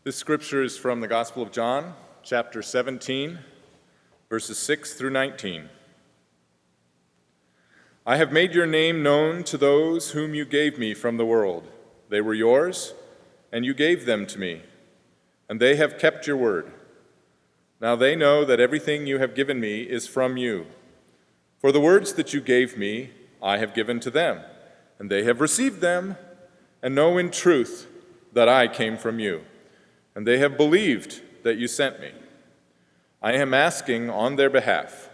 This scripture is from the Gospel of John, chapter 17, verses 6 through 19. I have made your name known to those whom you gave me from the world. They were yours, and you gave them to me, and they have kept your word. Now they know that everything you have given me is from you. For the words that you gave me, I have given to them, and they have received them, and know in truth that I came from you. And they have believed that you sent me. I am asking on their behalf.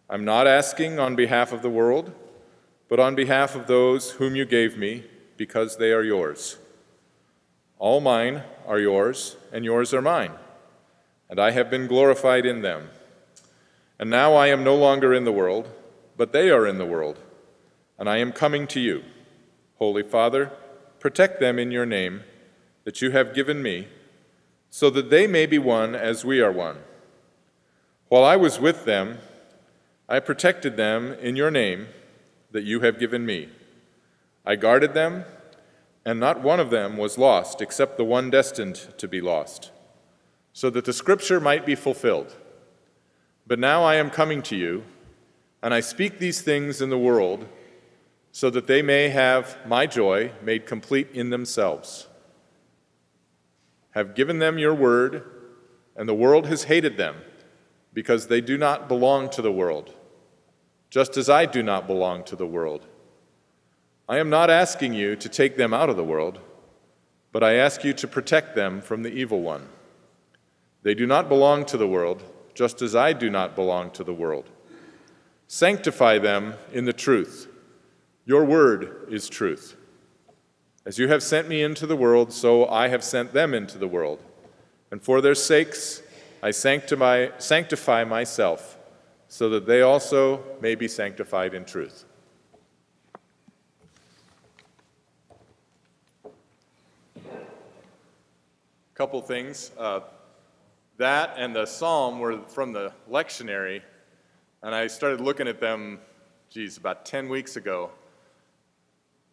I'm not asking on behalf of the world, but on behalf of those whom you gave me, because they are yours. All mine are yours, and yours are mine, and I have been glorified in them. And now I am no longer in the world, but they are in the world, and I am coming to you. Holy Father, protect them in your name that you have given me, so that they may be one as we are one. While I was with them, I protected them in your name that you have given me. I guarded them, and not one of them was lost except the one destined to be lost, so that the scripture might be fulfilled. But now I am coming to you, and I speak these things in the world, so that they may have my joy made complete in themselves. Have given them your word, and the world has hated them, because they do not belong to the world, just as I do not belong to the world. I am not asking you to take them out of the world, but I ask you to protect them from the evil one. They do not belong to the world, just as I do not belong to the world. Sanctify them in the truth. Your word is truth. As you have sent me into the world, so I have sent them into the world. And for their sakes I sanctify myself, so that they also may be sanctified in truth. Couple things. That and the psalm were from the lectionary, and I started looking at them, about 10 weeks ago.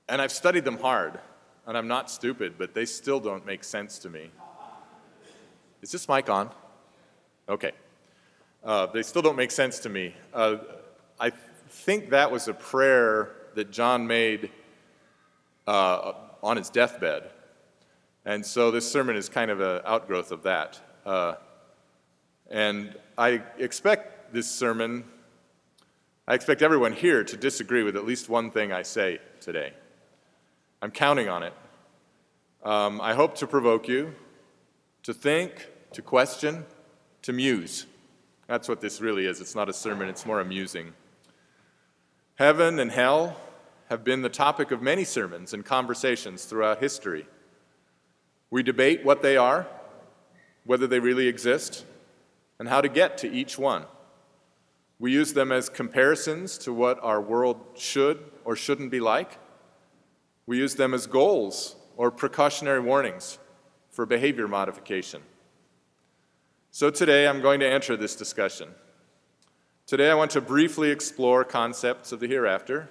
And I've studied them hard. And I'm not stupid, but they still don't make sense to me. Is this mic on? Okay. They still don't make sense to me. I think that was a prayer that John made on his deathbed. And so this sermon is kind of an outgrowth of that. And I expect everyone here to disagree with at least one thing I say today. I'm counting on it. I hope to provoke you to think, to question, to muse. That's what this really is. It's not a sermon, it's more amusing. Heaven and hell have been the topic of many sermons and conversations throughout history. We debate what they are, whether they really exist, and how to get to each one. We use them as comparisons to what our world should or shouldn't be like. We use them as goals or precautionary warnings for behavior modification. So today I'm going to enter this discussion. Today I want to briefly explore concepts of the hereafter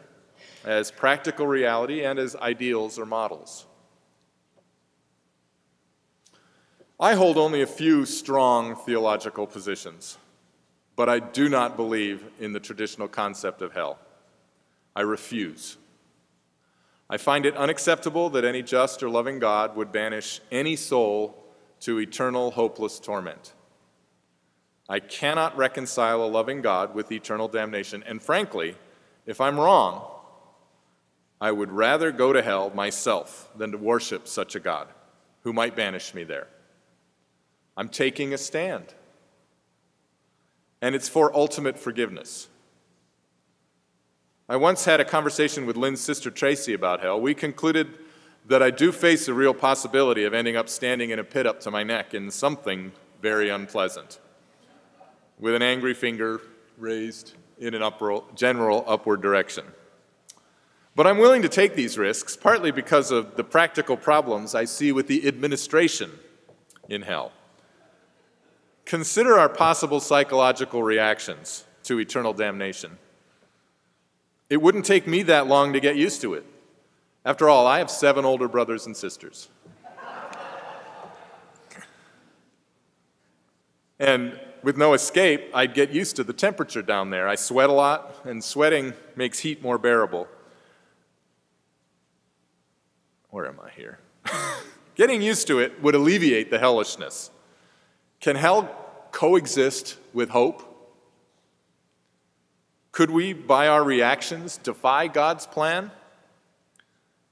as practical reality and as ideals or models. I hold only a few strong theological positions, but I do not believe in the traditional concept of hell. I refuse. I find it unacceptable that any just or loving God would banish any soul to eternal, hopeless torment. I cannot reconcile a loving God with eternal damnation, and frankly, if I'm wrong, I would rather go to hell myself than to worship such a God who might banish me there. I'm taking a stand, and it's for ultimate forgiveness. I once had a conversation with Lynn's sister Tracy about hell. We concluded that I do face a real possibility of ending up standing in a pit up to my neck in something very unpleasant, with an angry finger raised in an general upward direction. But I'm willing to take these risks, partly because of the practical problems I see with the administration in hell. Consider our possible psychological reactions to eternal damnation. It wouldn't take me that long to get used to it. After all, I have 7 older brothers and sisters. And with no escape, I'd get used to the temperature down there. I sweat a lot, and sweating makes heat more bearable. Where am I here? Getting used to it would alleviate the hellishness. Can hell coexist with hope? Could we, by our reactions, defy God's plan?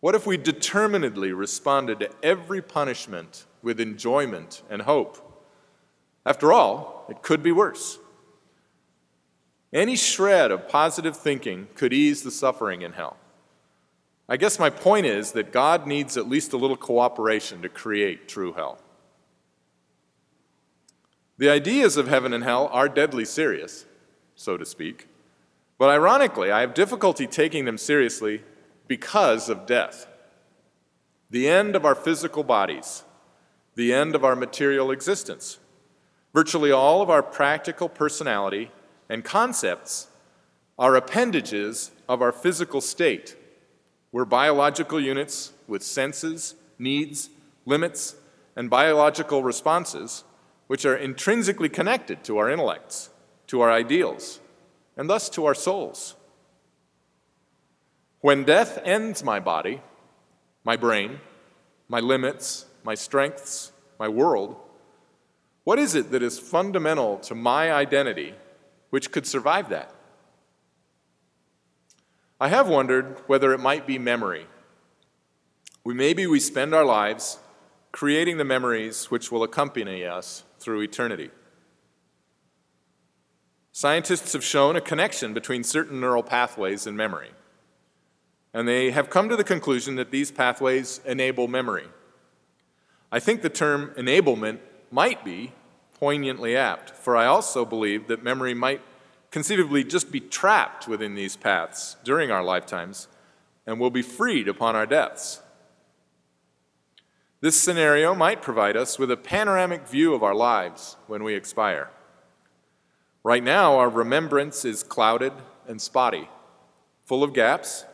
What if we determinedly responded to every punishment with enjoyment and hope? After all, it could be worse. Any shred of positive thinking could ease the suffering in hell. I guess my point is that God needs at least a little cooperation to create true hell. The ideas of heaven and hell are deadly serious, so to speak. But ironically, I have difficulty taking them seriously because of death. The end of our physical bodies, the end of our material existence. Virtually all of our practical personality and concepts are appendages of our physical state. We're biological units with senses, needs, limits, and biological responses, which are intrinsically connected to our intellects, to our ideals, and thus to our souls. When death ends my body, my brain, my limits, my strengths, my world, what is it that is fundamental to my identity which could survive that? I have wondered whether it might be memory. Maybe we spend our lives creating the memories which will accompany us through eternity. Scientists have shown a connection between certain neural pathways in memory, and they have come to the conclusion that these pathways enable memory. I think the term enablement might be poignantly apt, for I also believe that memory might conceivably just be trapped within these paths during our lifetimes and will be freed upon our deaths. This scenario might provide us with a panoramic view of our lives when we expire. Right now, our remembrance is clouded and spotty, full of gaps,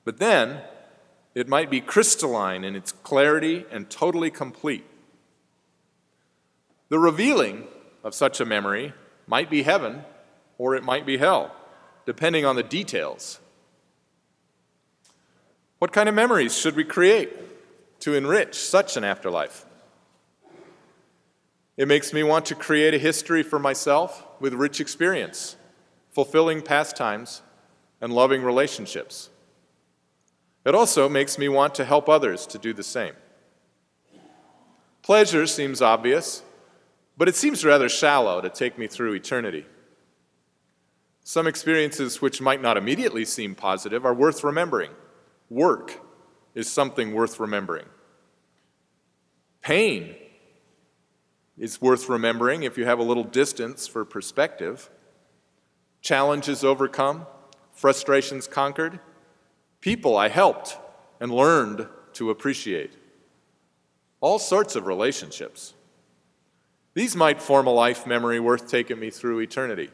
but then it might be crystalline in its clarity and totally complete. The revealing of such a memory might be heaven, or it might be hell, depending on the details. What kind of memories should we create to enrich such an afterlife? It makes me want to create a history for myself with rich experience, fulfilling pastimes, and loving relationships. It also makes me want to help others to do the same. Pleasure seems obvious, but it seems rather shallow to take me through eternity. Some experiences which might not immediately seem positive are worth remembering. Work is something worth remembering. Pain is worth remembering if you have a little distance for perspective. Challenges overcome, frustrations conquered, people I helped and learned to appreciate. All sorts of relationships. These might form a life memory worth taking me through eternity.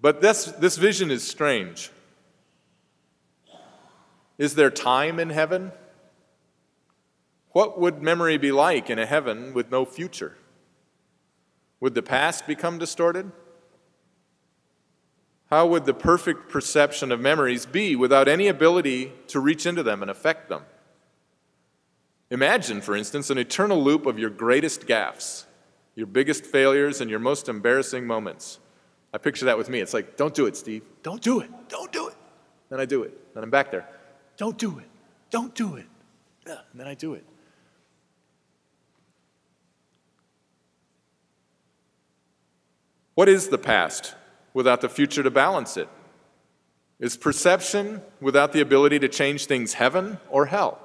But this vision is strange. Is there time in heaven? What would memory be like in a heaven with no future? Would the past become distorted? How would the perfect perception of memories be without any ability to reach into them and affect them? Imagine, for instance, an eternal loop of your greatest gaffes, your biggest failures, and your most embarrassing moments. I picture that with me. It's like, don't do it, Steve. Don't do it. Don't do it. Then I do it. Then I'm back there. Don't do it. Don't do it. And then I do it. What is the past without the future to balance it? Is perception without the ability to change things heaven or hell?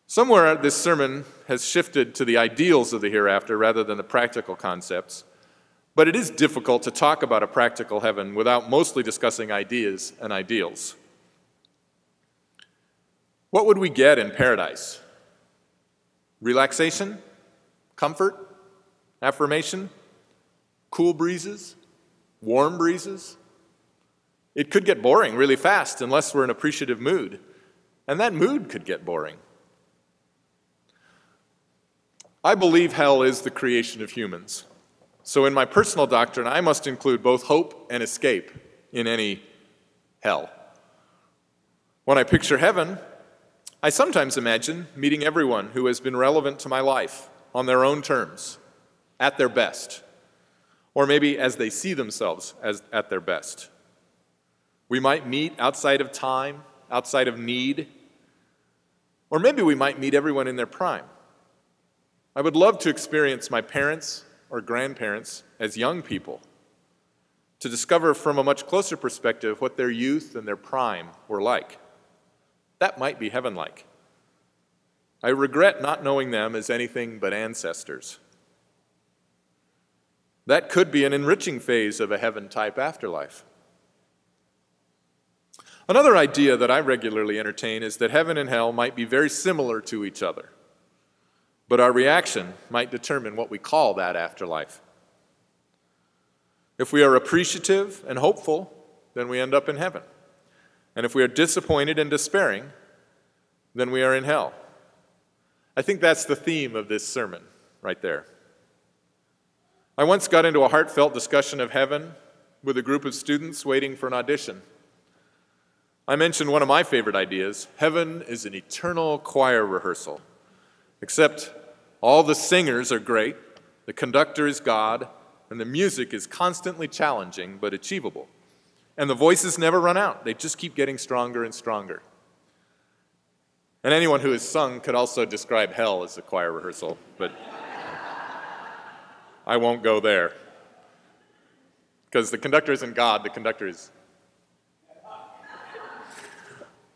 Somewhere this sermon has shifted to the ideals of the hereafter rather than the practical concepts. But it is difficult to talk about a practical heaven without mostly discussing ideas and ideals. What would we get in paradise? Relaxation? Comfort? Affirmation? Cool breezes? Warm breezes? It could get boring really fast unless we're in an appreciative mood, and that mood could get boring. I believe hell is the creation of humans. So in my personal doctrine, I must include both hope and escape in any hell. When I picture heaven, I sometimes imagine meeting everyone who has been relevant to my life on their own terms, at their best, or maybe as they see themselves as at their best. We might meet outside of time, outside of need, or maybe we might meet everyone in their prime. I would love to experience my parents or grandparents as young people, to discover from a much closer perspective what their youth and their prime were like. That might be heaven-like. I regret not knowing them as anything but ancestors. That could be an enriching phase of a heaven-type afterlife. Another idea that I regularly entertain is that heaven and hell might be very similar to each other, but our reaction might determine what we call that afterlife. If we are appreciative and hopeful, then we end up in heaven. And if we are disappointed and despairing, then we are in hell. I think that's the theme of this sermon right there. I once got into a heartfelt discussion of heaven with a group of students waiting for an audition. I mentioned one of my favorite ideas: heaven is an eternal choir rehearsal. Except all the singers are great, the conductor is God, and the music is constantly challenging but achievable. And the voices never run out. They just keep getting stronger and stronger. And anyone who has sung could also describe hell as a choir rehearsal, but I won't go there. Because the conductor isn't God, the conductor is...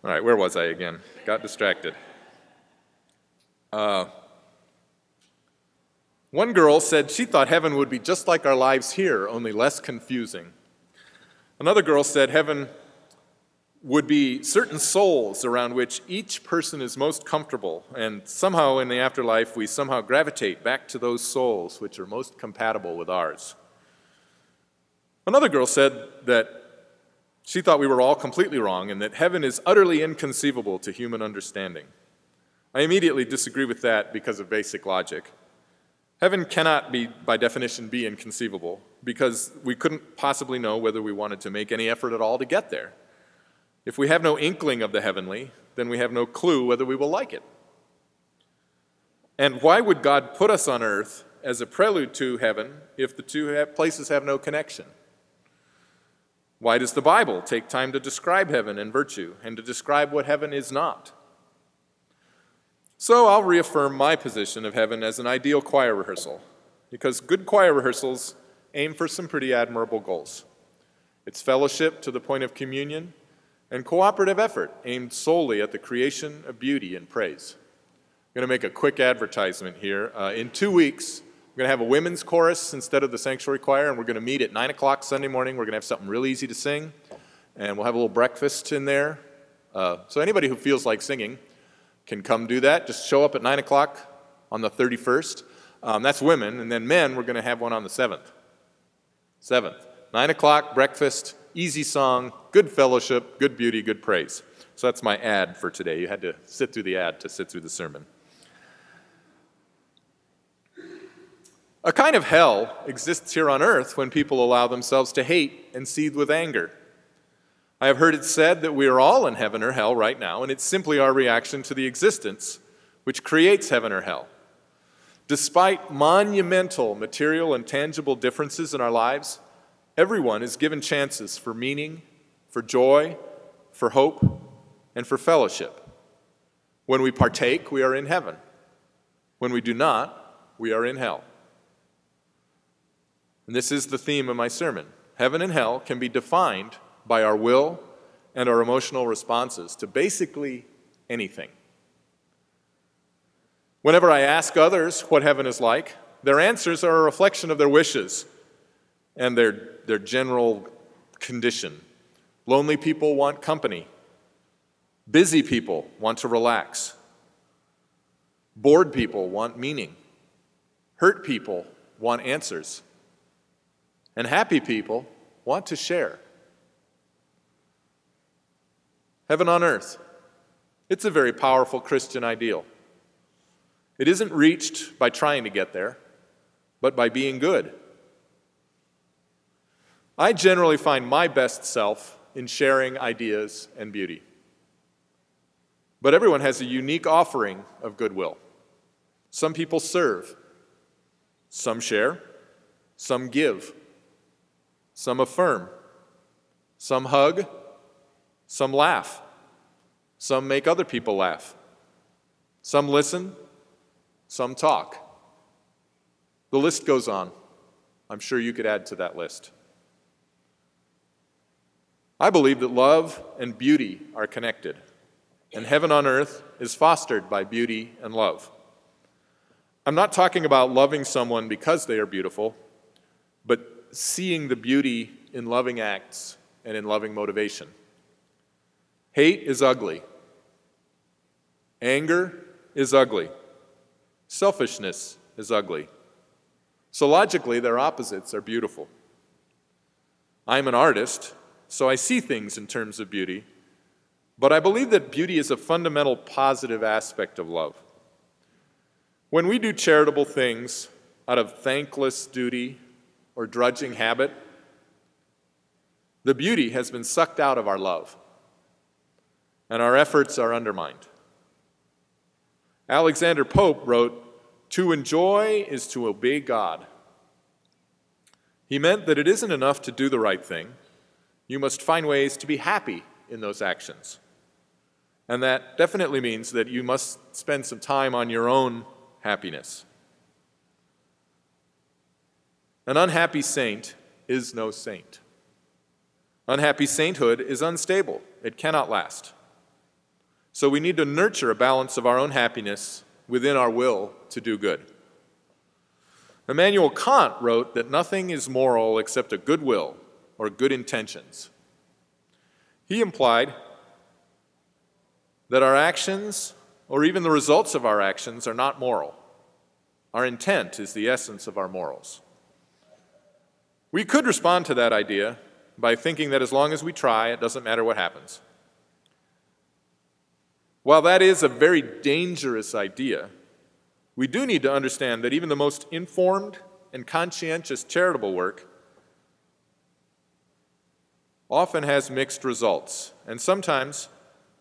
All right, where was I again? Got distracted. One girl said she thought heaven would be just like our lives here, only less confusing. Another girl said heaven would be certain souls around which each person is most comfortable, and somehow in the afterlife we somehow gravitate back to those souls which are most compatible with ours. Another girl said that she thought we were all completely wrong and that heaven is utterly inconceivable to human understanding. I immediately disagree with that because of basic logic. Heaven cannot be, by definition, be inconceivable, because we couldn't possibly know whether we wanted to make any effort at all to get there. If we have no inkling of the heavenly, then we have no clue whether we will like it. And why would God put us on earth as a prelude to heaven if the two places have no connection? Why does the Bible take time to describe heaven and virtue and to describe what heaven is not? So I'll reaffirm my position of heaven as an ideal choir rehearsal, because good choir rehearsals aim for some pretty admirable goals. It's fellowship to the point of communion, and cooperative effort aimed solely at the creation of beauty and praise. I'm going to make a quick advertisement here. In 2 weeks, we're going to have a women's chorus instead of the sanctuary choir, and we're going to meet at 9 o'clock Sunday morning. We're going to have something really easy to sing, and we'll have a little breakfast in there. So anybody who feels like singing can come do that. Just show up at 9 o'clock on the 31st. That's women, and then men, we're going to have one on the 7th. 9 o'clock, breakfast, easy song, good fellowship, good beauty, good praise. So that's my ad for today. You had to sit through the ad to sit through the sermon. A kind of hell exists here on earth when people allow themselves to hate and seethe with anger. I have heard it said that we are all in heaven or hell right now, and it's simply our reaction to the existence which creates heaven or hell. Despite monumental material and tangible differences in our lives, everyone is given chances for meaning, for joy, for hope, and for fellowship. When we partake, we are in heaven. When we do not, we are in hell. And this is the theme of my sermon. Heaven and hell can be defined by our will and our emotional responses to basically anything. Whenever I ask others what heaven is like, their answers are a reflection of their wishes and their general condition. Lonely people want company. Busy people want to relax. Bored people want meaning. Hurt people want answers. And happy people want to share. Heaven on earth. It's a very powerful Christian ideal. It isn't reached by trying to get there, but by being good. I generally find my best self in sharing ideas and beauty. But everyone has a unique offering of goodwill. Some people serve, some share, some give, some affirm, some hug, some laugh, some make other people laugh, some listen, some talk. The list goes on. I'm sure you could add to that list. I believe that love and beauty are connected, and heaven on earth is fostered by beauty and love. I'm not talking about loving someone because they are beautiful, but seeing the beauty in loving acts and in loving motivation. Hate is ugly. Anger is ugly. Selfishness is ugly. So logically, their opposites are beautiful. I'm an artist, so I see things in terms of beauty, but I believe that beauty is a fundamental positive aspect of love. When we do charitable things out of thankless duty or drudging habit, the beauty has been sucked out of our love, and our efforts are undermined. Alexander Pope wrote, "To enjoy is to obey God." He meant that it isn't enough to do the right thing. You must find ways to be happy in those actions. And that definitely means that you must spend some time on your own happiness. An unhappy saint is no saint. Unhappy sainthood is unstable. It cannot last. So we need to nurture a balance of our own happiness within our will to do good. Immanuel Kant wrote that nothing is moral except a good will or good intentions. He implied that our actions, or even the results of our actions, are not moral. Our intent is the essence of our morals. We could respond to that idea by thinking that as long as we try, it doesn't matter what happens. While that is a very dangerous idea, we do need to understand that even the most informed and conscientious charitable work often has mixed results, and sometimes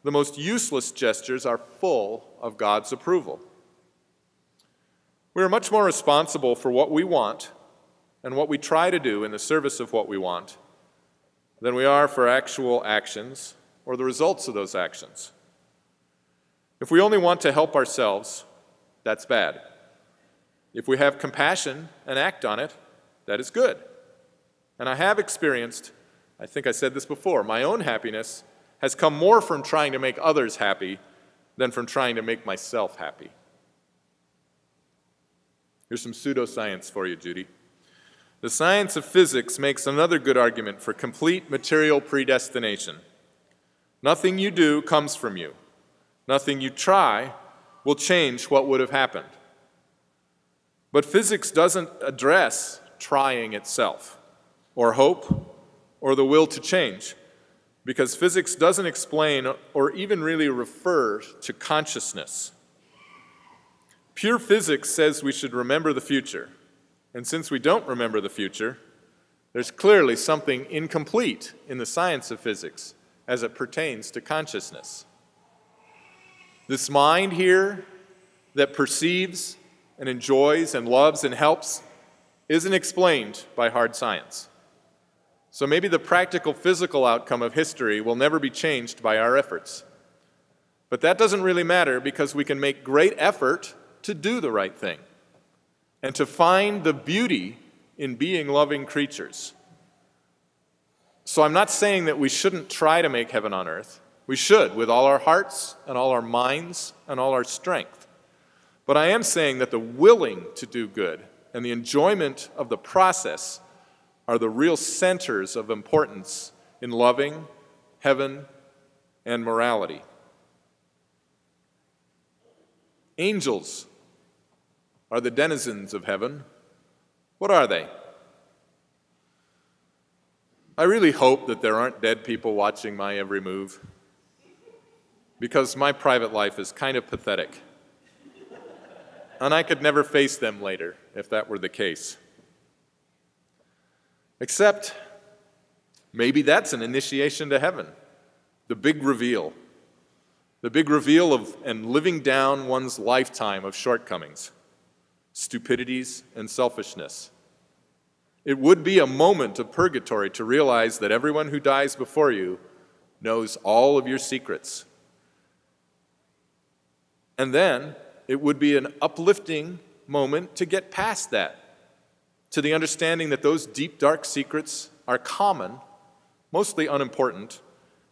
the most useless gestures are full of God's approval. We are much more responsible for what we want and what we try to do in the service of what we want than we are for actual actions or the results of those actions. If we only want to help ourselves, that's bad. If we have compassion and act on it, that is good. And I have experienced, I think I said this before, my own happiness has come more from trying to make others happy than from trying to make myself happy. Here's some pseudoscience for you, Judy. The science of physics makes another good argument for complete material predestination. Nothing you do comes from you. Nothing you try will change what would have happened. But physics doesn't address trying itself, or hope, or the will to change, because physics doesn't explain or even really refer to consciousness. Pure physics says we should remember the future, and since we don't remember the future, there's clearly something incomplete in the science of physics as it pertains to consciousness. This mind here that perceives and enjoys and loves and helps isn't explained by hard science. So maybe the practical physical outcome of history will never be changed by our efforts. But that doesn't really matter because we can make great effort to do the right thing and to find the beauty in being loving creatures. So I'm not saying that we shouldn't try to make heaven on earth. We should, with all our hearts and all our minds and all our strength. But I am saying that the willing to do good and the enjoyment of the process are the real centers of importance in loving, heaven, and morality. Angels are the denizens of heaven. What are they? I really hope that there aren't dead people watching my every move, because my private life is kind of pathetic. and I could never face them later if that were the case. Except, maybe that's an initiation to heaven, the big reveal of and living down one's lifetime of shortcomings, stupidities, and selfishness. It would be a moment of purgatory to realize that everyone who dies before you knows all of your secrets. And then it would be an uplifting moment to get past that, to the understanding that those deep, dark secrets are common, mostly unimportant,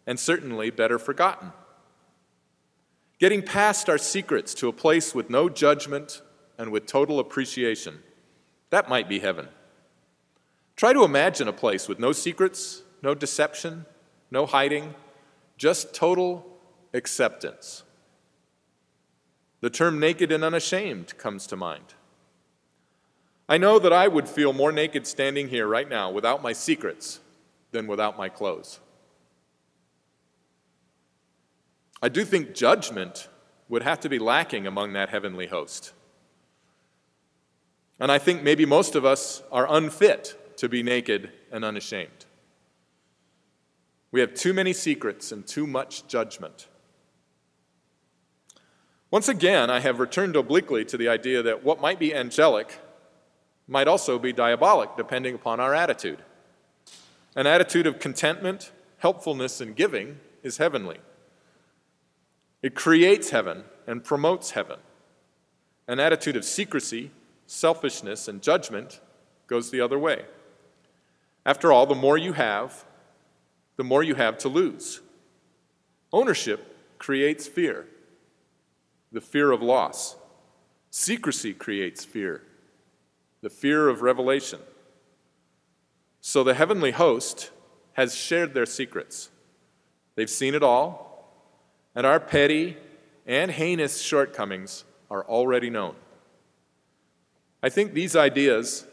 and certainly better forgotten. Getting past our secrets to a place with no judgment and with total appreciation, that might be heaven. Try to imagine a place with no secrets, no deception, no hiding, just total acceptance. The term naked and unashamed comes to mind. I know that I would feel more naked standing here right now without my secrets than without my clothes. I do think judgment would have to be lacking among that heavenly host. And I think maybe most of us are unfit to be naked and unashamed. We have too many secrets and too much judgment. Once again, I have returned obliquely to the idea that what might be angelic might also be diabolic, depending upon our attitude. An attitude of contentment, helpfulness, and giving is heavenly. It creates heaven and promotes heaven. An attitude of secrecy, selfishness, and judgment goes the other way. After all, the more you have to lose. Ownership creates fear, the fear of loss. Secrecy creates fear, the fear of revelation. So the heavenly host has shared their secrets. They've seen it all, and our petty and heinous shortcomings are already known. I think these ideas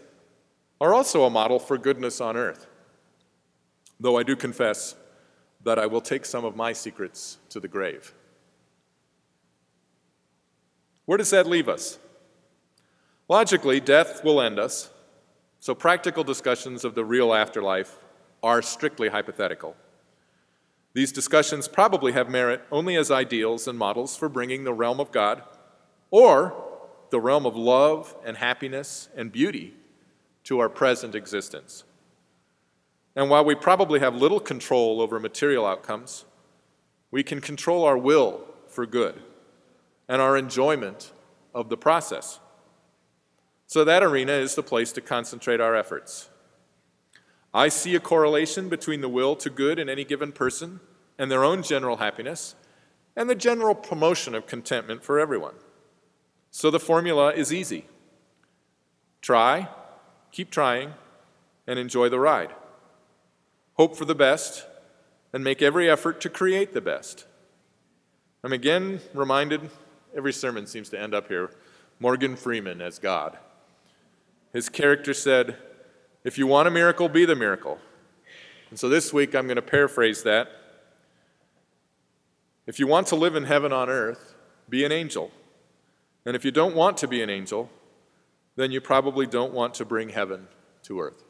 are also a model for goodness on earth, though I do confess that I will take some of my secrets to the grave. Where does that leave us? Logically, death will end us, so practical discussions of the real afterlife are strictly hypothetical. These discussions probably have merit only as ideals and models for bringing the realm of God, or the realm of love and happiness and beauty, to our present existence. And while we probably have little control over material outcomes, we can control our will for good and our enjoyment of the process. So that arena is the place to concentrate our efforts. I see a correlation between the will to good in any given person and their own general happiness and the general promotion of contentment for everyone. So the formula is easy. Try, keep trying, and enjoy the ride. Hope for the best, and make every effort to create the best. I'm again reminded, every sermon seems to end up here, Morgan Freeman as God. His character said, "If you want a miracle, be the miracle." And so this week I'm going to paraphrase that. If you want to live in heaven on earth, be an angel. And if you don't want to be an angel, then you probably don't want to bring heaven to earth.